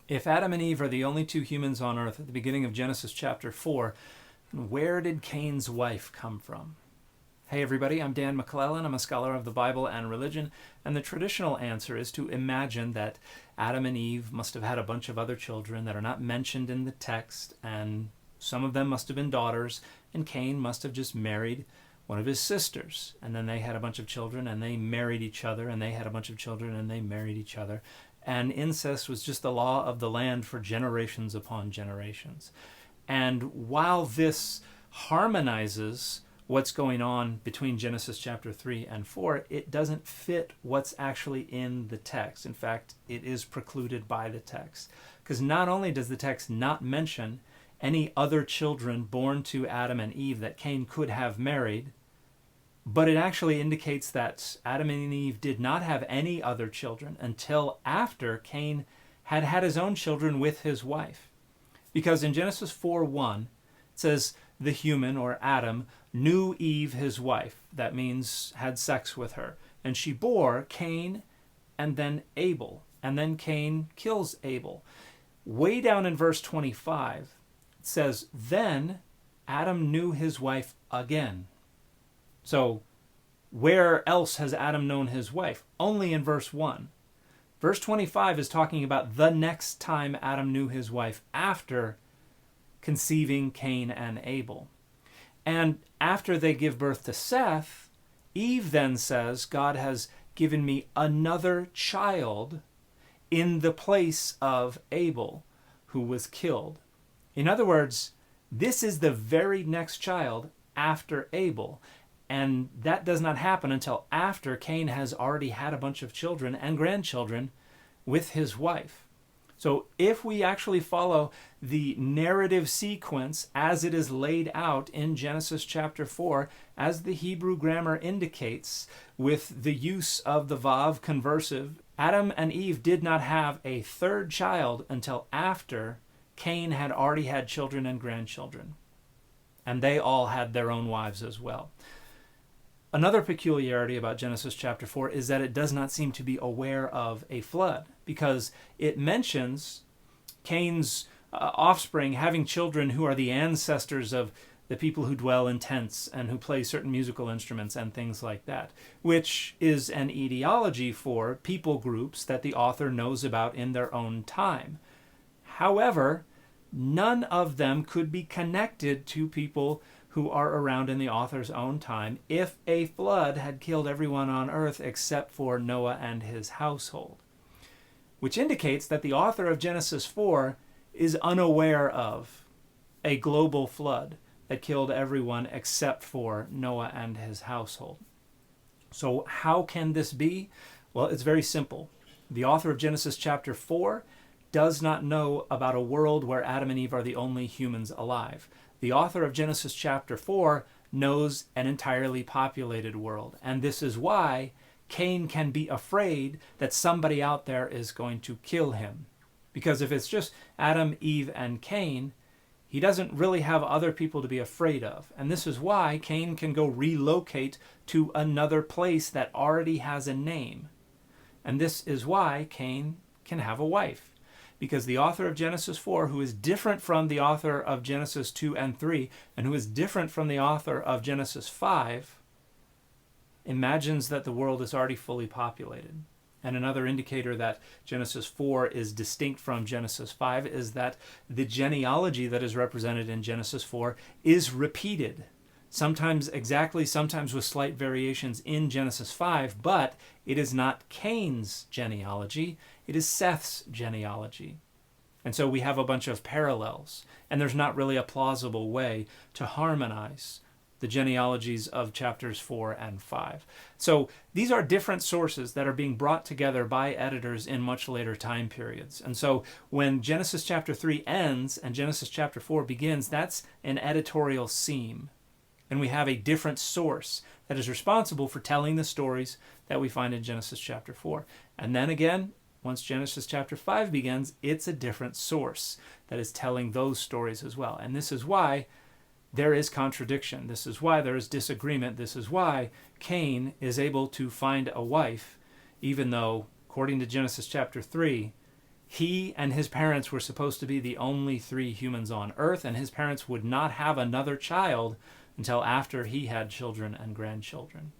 If Adam and Eve are the only two humans on earth at the beginning of Genesis chapter 4, where did Cain's wife come from? Hey everybody, I'm Dan McClellan. I'm a scholar of the Bible and religion, and the traditional answer is to imagine that Adam and Eve must have had a bunch of other children that are not mentioned in the text, and some of them must have been daughters, and Cain must have just married one of his sisters, and then they had a bunch of children, and they married each other, and they had a bunch of children, and they married each other. And incest was just the law of the land for generations upon generations. And while this harmonizes what's going on between Genesis chapter 3 and 4, it doesn't fit what's actually in the text. In fact, it is precluded by the text. Because not only does the text not mention any other children born to Adam and Eve that Cain could have married, but it actually indicates that Adam and Eve did not have any other children until after Cain had had his own children with his wife. Because in Genesis 4:1, it says, the human, or Adam, knew Eve his wife. That means had sex with her. And she bore Cain and then Abel. And then Cain kills Abel. Way down in verse 25, it says, then Adam knew his wife again. So where else has Adam known his wife? Only in verse 1. Verse 25 is talking about the next time Adam knew his wife after conceiving Cain and Abel. And after they give birth to Seth, Eve then says, God has given me another child in the place of Abel, who was killed. In other words, this is the very next child after Abel. And that does not happen until after Cain has already had a bunch of children and grandchildren with his wife. So if we actually follow the narrative sequence as it is laid out in Genesis chapter 4, as the Hebrew grammar indicates, with the use of the vav conversive, Adam and Eve did not have a third child until after Cain had already had children and grandchildren. And they all had their own wives as well. Another peculiarity about Genesis chapter 4 is that it does not seem to be aware of a flood, because it mentions Cain's offspring having children who are the ancestors of the people who dwell in tents and who play certain musical instruments and things like that, which is an etiology for people groups that the author knows about in their own time. However, none of them could be connected to people who are around in the author's own time if a flood had killed everyone on earth except for Noah and his household. Which indicates that the author of Genesis 4 is unaware of a global flood that killed everyone except for Noah and his household. So how can this be? Well, it's very simple. The author of Genesis chapter 4 does not know about a world where Adam and Eve are the only humans alive. The author of Genesis chapter 4 knows an entirely populated world. And this is why Cain can be afraid that somebody out there is going to kill him. Because if it's just Adam, Eve, and Cain, he doesn't really have other people to be afraid of. And this is why Cain can go relocate to another place that already has a name. And this is why Cain can have a wife. Because the author of Genesis 4, who is different from the author of Genesis 2 and 3, and who is different from the author of Genesis 5, imagines that the world is already fully populated. And another indicator that Genesis 4 is distinct from Genesis 5 is that the genealogy that is represented in Genesis 4 is repeated. Sometimes exactly, sometimes with slight variations in Genesis 5, but it is not Cain's genealogy, it is Seth's genealogy. And so we have a bunch of parallels, and there's not really a plausible way to harmonize the genealogies of chapters 4 and 5. So these are different sources that are being brought together by editors in much later time periods. And so when Genesis chapter 3 ends and Genesis chapter 4 begins, that's an editorial seam. And we have a different source that is responsible for telling the stories that we find in Genesis chapter 4. And then again, once Genesis chapter 5 begins, it's a different source that is telling those stories as well. And this is why there is contradiction. This is why there is disagreement. This is why Cain is able to find a wife, even though, according to Genesis chapter 3, He and his parents were supposed to be the only 3 humans on Earth, and his parents would not have another child until after he had children and grandchildren.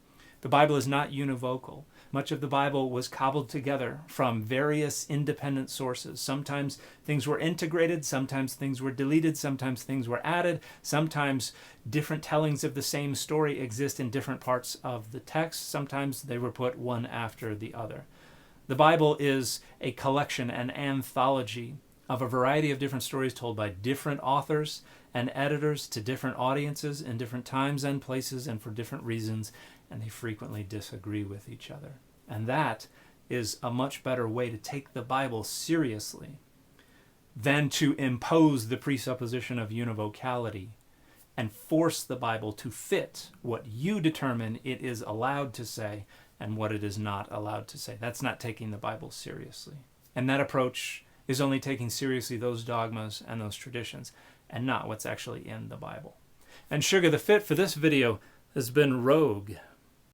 The Bible is not univocal. Much of the Bible was cobbled together from various independent sources. Sometimes things were integrated, sometimes things were deleted, sometimes things were added, sometimes different tellings of the same story exist in different parts of the text, sometimes they were put one after the other. The Bible is a collection, an anthology of a variety of different stories told by different authors and editors to different audiences in different times and places and for different reasons, and they frequently disagree with each other. And that is a much better way to take the Bible seriously than to impose the presupposition of univocality and force the Bible to fit what you determine it is allowed to say and what it is not allowed to say. That's not taking the Bible seriously. And that approach is only taking seriously those dogmas and those traditions and not what's actually in the Bible. And Sugar, the fit for this video has been rogue.